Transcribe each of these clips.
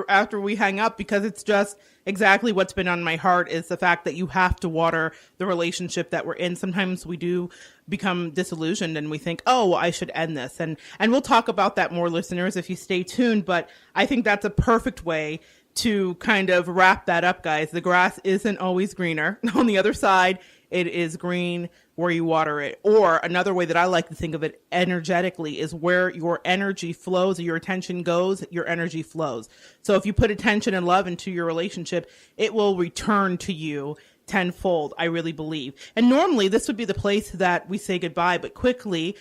after we hang up, because it's just exactly what's been on my heart is the fact that you have to water the relationship that we're in. Sometimes we do become disillusioned and we think, oh, well, I should end this. And we'll talk about that more, listeners, if you stay tuned. But I think that's a perfect way to kind of wrap that up, guys. The grass isn't always greener. On the other side, it is green where you water it. Or another way that I like to think of it energetically is where your energy flows or your attention goes, your energy flows. So if you put attention and love into your relationship, it will return to you tenfold, I really believe. And normally this would be the place that we say goodbye, but quickly,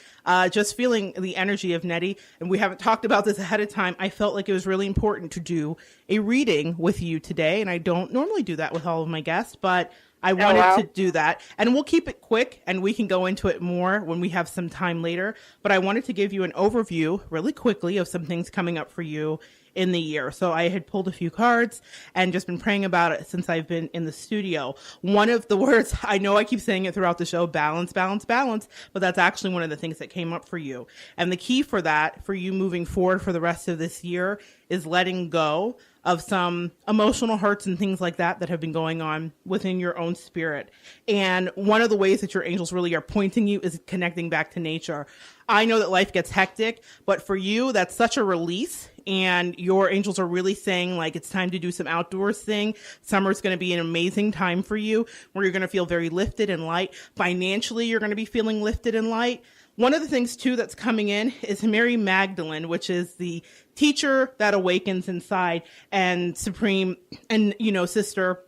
just feeling the energy of Nery, and we haven't talked about this ahead of time, I felt like it was really important to do a reading with you today. And I don't normally do that with all of my guests, but I wanted to do that. And we'll keep it quick and we can go into it more when we have some time later. But I wanted to give you an overview really quickly of some things coming up for you in the year. So I had pulled a few cards and just been praying about it since I've been in the studio. One of the words, I know I keep saying it throughout the show, balance, balance, balance, but that's actually one of the things that came up for you. And the key for that, for you moving forward for the rest of this year, is letting go of some emotional hurts and things like that have been going on within your own spirit. And one of the ways that your angels really are pointing you is connecting back to nature. I know that life gets hectic, but for you, that's such a release. And your angels are really saying, like, it's time to do some outdoors thing. Summer's going to be an amazing time for you where you're going to feel very lifted and light. Financially, you're going to be feeling lifted and light. One of the things, too, that's coming in is Mary Magdalene, which is the teacher that awakens inside, and Supreme, and, sister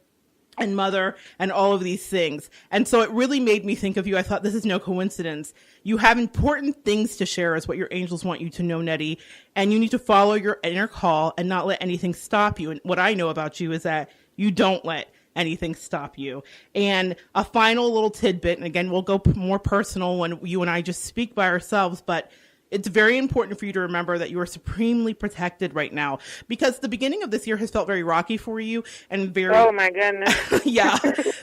and mother, and all of these things. And so it really made me think of you. I thought, this is no coincidence. You have important things to share, is what your angels want you to know, Nery. And you need to follow your inner call and not let anything stop you. And what I know about you is that you don't let anything stop you. And a final little tidbit, and again, we'll go more personal when you and I just speak by ourselves, but it's very important for you to remember that you are supremely protected right now, because the beginning of this year has felt very rocky for you and very, oh my goodness. yeah,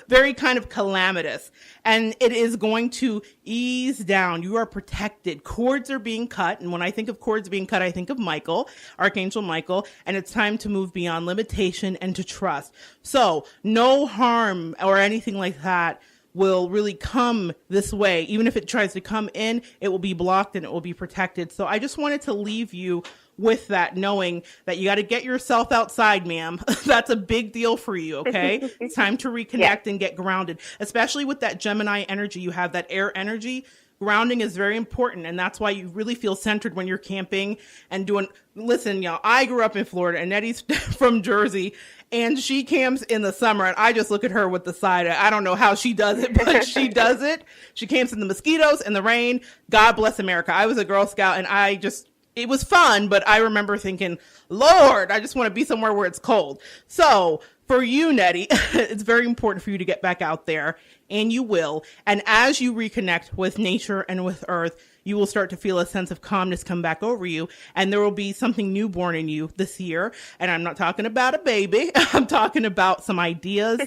very kind of calamitous. And it is going to ease down. You are protected. Cords are being cut. And when I think of cords being cut, I think of Michael, Archangel Michael, and it's time to move beyond limitation and to trust. So no harm or anything like that will really come this way. Even if it tries to come in, it will be blocked and it will be protected. So I just wanted to leave you with that, knowing that you got to get yourself outside, ma'am. That's a big deal for you, okay? It's time to reconnect and get grounded, especially with that Gemini energy. You have that air energy. Grounding is very important, and that's why you really feel centered when you're camping and doing. Listen, y'all, I grew up in Florida, and Nery's from Jersey, and she camps in the summer, and I just look at her with the side eye. I don't know how she does it, but she does it. She camps in the mosquitoes and the rain. God bless America. I was a Girl Scout, and it was fun, but I remember thinking, Lord, I just want to be somewhere where it's cold. So for you, Nery, it's very important for you to get back out there, and you will. And as you reconnect with nature and with earth, you will start to feel a sense of calmness come back over you, and there will be something newborn in you this year. And I'm not talking about a baby. I'm talking about some ideas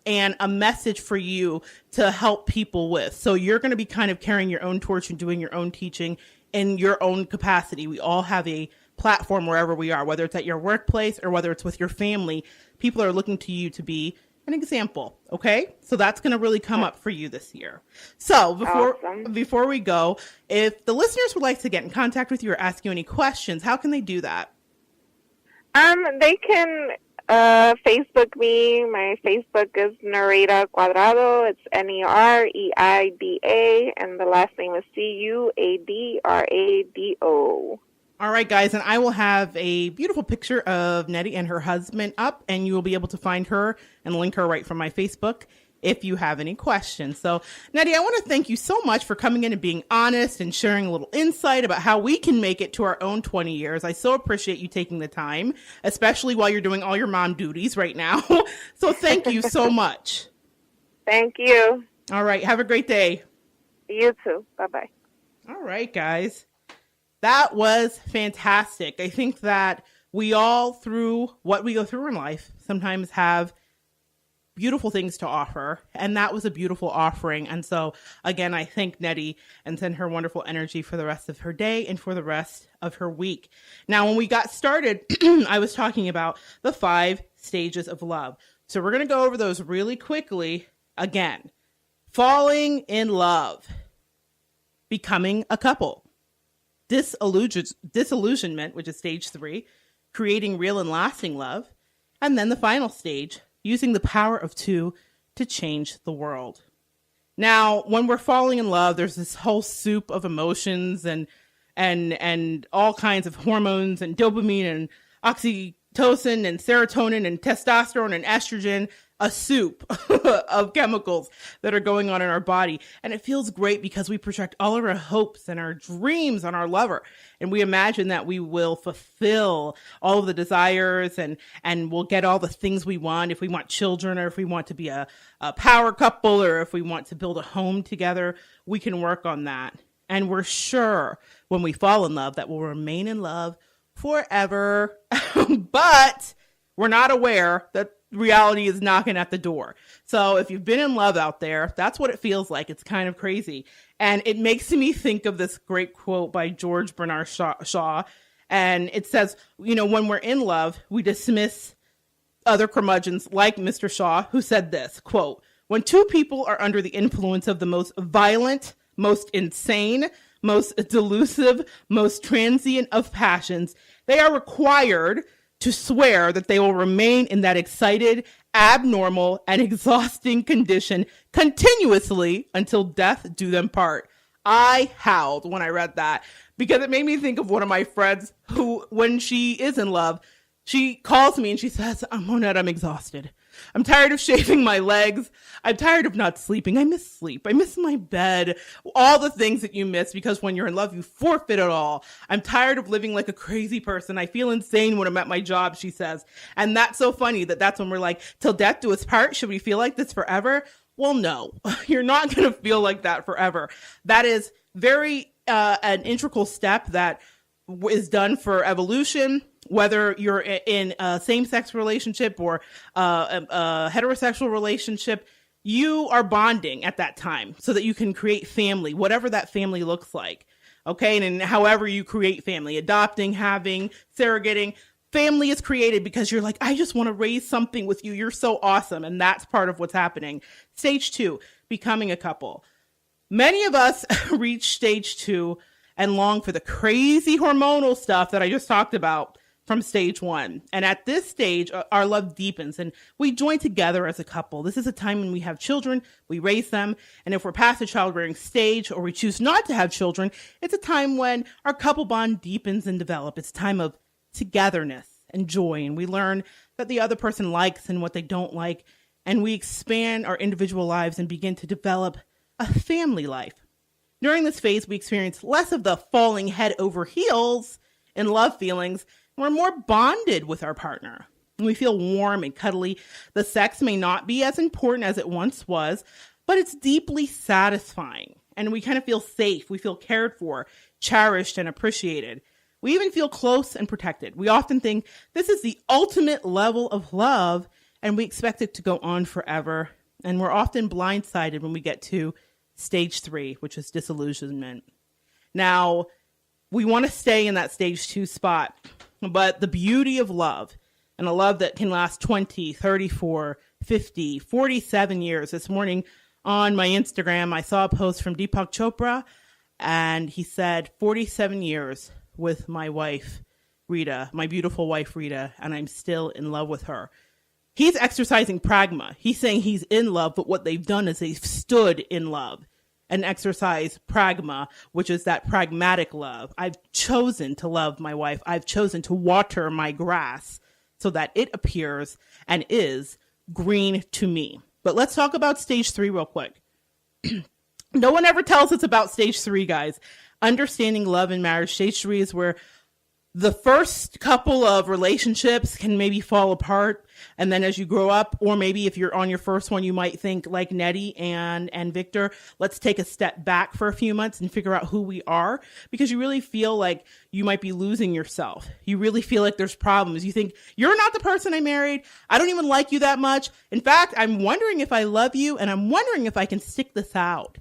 and a message for you to help people with. So you're going to be kind of carrying your own torch and doing your own teaching in your own capacity. We all have a platform wherever we are, whether it's at your workplace or whether it's with your family. People are looking to you to be an example. Okay. So that's going to really come up for you this year. So before we go, if the listeners would like to get in contact with you or ask you any questions, how can they do that? They can Facebook me. My Facebook is Nereida Cuadrado. It's Nereida, and the last name is Cuadrado. All right, guys, and I will have a beautiful picture of Nery and her husband up, and you will be able to find her and link her right from my Facebook if you have any questions. So, Nery, I want to thank you so much for coming in and being honest and sharing a little insight about how we can make it to our own 20 years. I so appreciate you taking the time, especially while you're doing all your mom duties right now. So thank you so much. Thank you. All right, have a great day. You too. Bye-bye. All right, guys. That was fantastic. I think that we all, through what we go through in life, sometimes have beautiful things to offer. And that was a beautiful offering. And so again, I thank Nery and send her wonderful energy for the rest of her day and for the rest of her week. Now, when we got started, I was talking about the 5 stages of love. So we're going to go over those really quickly again. Falling in love, becoming a couple, disillusionment, which is stage 3, creating real and lasting love, and then the final stage, using the power of 2 to change the world. Now, when we're falling in love, there's this whole soup of emotions and all kinds of hormones and dopamine and oxytocin and serotonin and testosterone and estrogen, a soup of chemicals that are going on in our body. And it feels great because we project all of our hopes and our dreams on our lover. And we imagine that we will fulfill all of the desires and we'll get all the things we want. If we want children, or if we want to be a power couple, or if we want to build a home together, we can work on that. And we're sure when we fall in love that we'll remain in love forever. But we're not aware that reality is knocking at the door. So if you've been in love out there, that's what it feels like. It's kind of crazy. And it makes me think of this great quote by George Bernard Shaw. And it says, when we're in love, we dismiss other curmudgeons like Mr. Shaw, who said this, quote, "When 2 people are under the influence of the most violent, most insane, most delusive, most transient of passions, they are required to swear that they will remain in that excited, abnormal, and exhausting condition continuously until death do them part." I howled when I read that because it made me think of one of my friends who, when she is in love, she calls me and she says, "Monette, I'm exhausted. I'm tired of shaving my legs. I'm tired of not sleeping. I miss sleep. I miss my bed." All the things that you miss because when you're in love, you forfeit it all. "I'm tired of living like a crazy person. I feel insane when I'm at my job," she says. And that's so funny that's when we're like, till death do us part. Should we feel like this forever? Well, no, you're not going to feel like that forever. That is very an integral step that is done for evolution. Whether you're in a same-sex relationship or a heterosexual relationship, you are bonding at that time so that you can create family, whatever that family looks like. Okay. And however you create family, adopting, having, surrogating, family is created because you're like, I just want to raise something with you. You're so awesome. And that's part of what's happening. Stage 2, becoming a couple. Many of us reach stage 2 and long for the crazy hormonal stuff that I just talked about from stage 1. And at this stage, our love deepens and we join together as a couple. This is a time when we have children, we raise them. And if we're past the childbearing stage or we choose not to have children, it's a time when our couple bond deepens and develops. It's a time of togetherness and joy. And we learn that the other person likes and what they don't like. And we expand our individual lives and begin to develop a family life. During this phase, we experience less of the falling head over heels in love feelings. We're more bonded with our partner. We feel warm and cuddly. The sex may not be as important as it once was, but it's deeply satisfying. And we kind of feel safe. We feel cared for, cherished, and appreciated. We even feel close and protected. We often think this is the ultimate level of love, and we expect it to go on forever. And we're often blindsided when we get to stage 3, which is disillusionment. Now, we want to stay in that stage 2 spot. But the beauty of love, and a love that can last 20, 34, 50, 47 years. This morning on my Instagram, I saw a post from Deepak Chopra, and he said, 47 years with my wife, Rita, my beautiful wife, Rita, and I'm still in love with her. He's exercising pragma. He's saying he's in love, but what they've done is they've stood in love and exercise pragma, which is that pragmatic love. I've chosen to love my wife. I've chosen to water my grass so that it appears and is green to me. But let's talk about stage 3 real quick. No one ever tells us about stage 3, guys. Understanding love and marriage. Stage 3 is where the first couple of relationships can maybe fall apart. And then as you grow up, or maybe if you're on your first one, you might think like Nery and Victor, let's take a step back for a few months and figure out who we are, because you really feel like you might be losing yourself. You really feel like there's problems. You think, you're not the person I married. I don't even like you that much. In fact, I'm wondering if I love you, and I'm wondering if I can stick this out.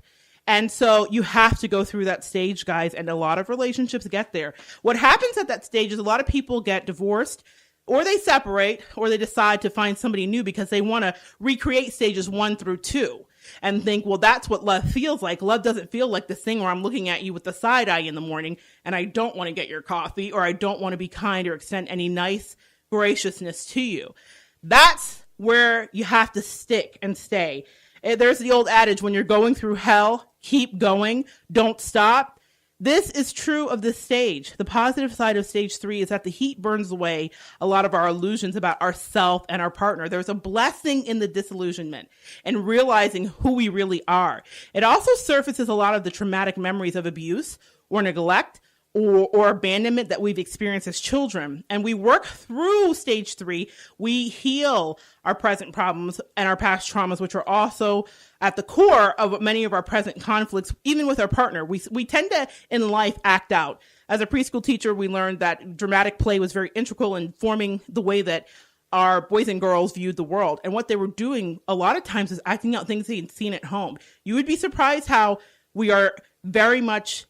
And so you have to go through that stage, guys, and a lot of relationships get there. What happens at that stage is a lot of people get divorced, or they separate, or they decide to find somebody new because they want to recreate stages 1 through 2 and think, well, that's what love feels like. Love doesn't feel like this thing where I'm looking at you with the side eye in the morning and I don't want to get your coffee, or I don't want to be kind or extend any nice graciousness to you. That's where you have to stick and stay. There's the old adage, when you're going through hell, keep going, don't stop. This is true of this stage. The positive side of stage 3 is that the heat burns away a lot of our illusions about ourself and our partner. There's a blessing in the disillusionment and realizing who we really are. It also surfaces a lot of the traumatic memories of abuse or neglect or abandonment that we've experienced as children. And we work through stage 3. We heal our present problems and our past traumas, which are also at the core of many of our present conflicts, even with our partner. We tend to, in life, act out. As a preschool teacher, we learned that dramatic play was very integral in forming the way that our boys and girls viewed the world. And what they were doing a lot of times is acting out things they'd seen at home. You would be surprised how we are very much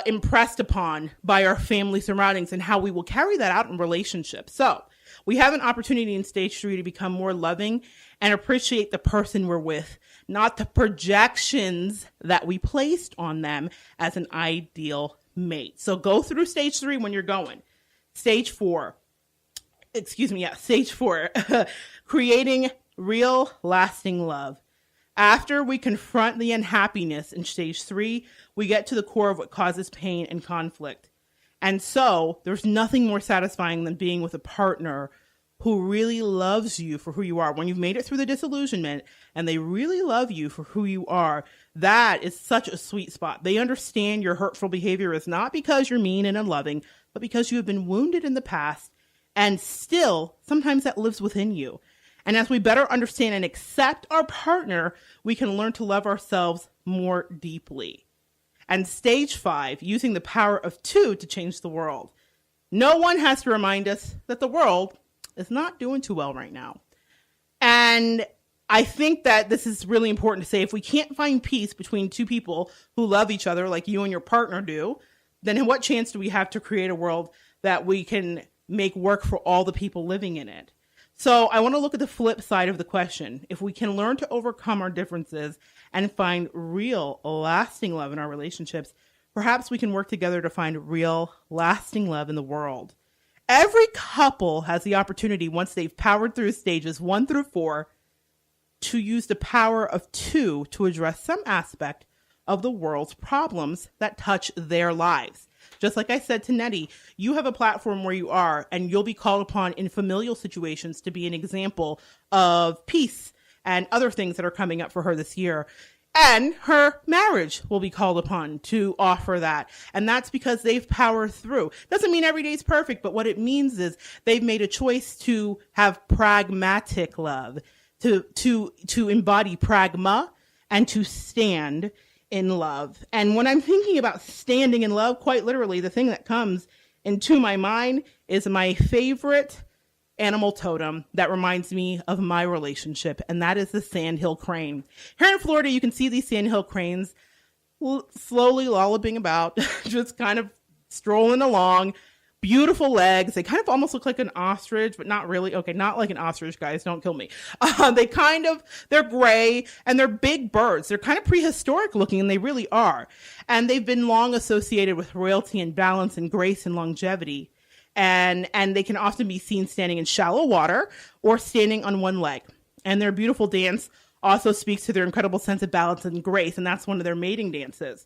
impressed upon by our family surroundings and how we will carry that out in relationships. So we have an opportunity in stage 3 to become more loving and appreciate the person we're with, not the projections that we placed on them as an ideal mate. So go through stage 3 when you're going. Stage 4, creating real lasting love. After we confront the unhappiness in stage 3, we get to the core of what causes pain and conflict. And so there's nothing more satisfying than being with a partner who really loves you for who you are. When you've made it through the disillusionment and they really love you for who you are, that is such a sweet spot. They understand your hurtful behavior is not because you're mean and unloving, but because you have been wounded in the past, and still sometimes that lives within you. And as we better understand and accept our partner, we can learn to love ourselves more deeply. And stage 5, using the power of 2 to change the world. No one has to remind us that the world is not doing too well right now. And I think that this is really important to say. If we can't find peace between two people who love each other like you and your partner do, then what chance do we have to create a world that we can make work for all the people living in it? So I want to look at the flip side of the question. If we can learn to overcome our differences and find real, lasting love in our relationships, perhaps we can work together to find real, lasting love in the world. Every couple has the opportunity, once they've powered through stages 1 through 4, to use the power of 2 to address some aspect of the world's problems that touch their lives. Just like I said to Nery, you have a platform where you are, and you'll be called upon in familial situations to be an example of peace and other things that are coming up for her this year. And her marriage will be called upon to offer that. And that's because they've powered through. Doesn't mean every day is perfect, but what it means is they've made a choice to have pragmatic love, to embody pragma and to stand in love. And when I'm thinking about standing in love, quite literally, the thing that comes into my mind is my favorite animal totem that reminds me of my relationship, and that is the sandhill crane. Here in Florida, you can see these sandhill cranes slowly lolloping about, just kind of strolling along. Beautiful legs. They kind of almost look like an ostrich, but not really. Okay, not like an ostrich, guys. Don't kill me. They're gray, and they're big birds. They're kind of prehistoric looking, and they really are. And they've been long associated with royalty and balance and grace and longevity. And they can often be seen standing in shallow water or standing on one leg. And their beautiful dance also speaks to their incredible sense of balance and grace, and that's one of their mating dances.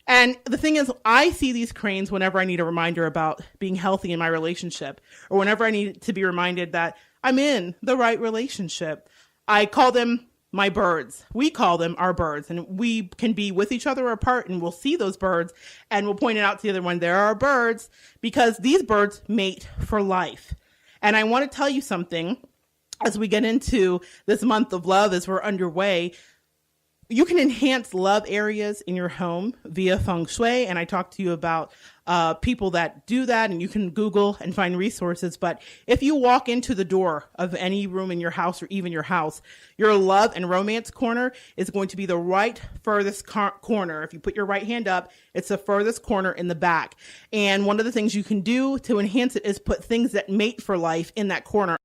And the thing is, I see these cranes whenever I need a reminder about being healthy in my relationship, or whenever I need to be reminded that I'm in the right relationship. I call them my birds. We call them our birds, and we can be with each other apart, and we'll see those birds and we'll point it out to the other one. There are birds, because these birds mate for life. And I want to tell you something as we get into this month of love, as we're underway. You can enhance love areas in your home via feng shui. And I talked to you about people that do that, and you can Google and find resources. But if you walk into the door of any room in your house, or even your house, your love and romance corner is going to be the right furthest corner. If you put your right hand up, it's the furthest corner in the back. And one of the things you can do to enhance it is put things that mate for life in that corner.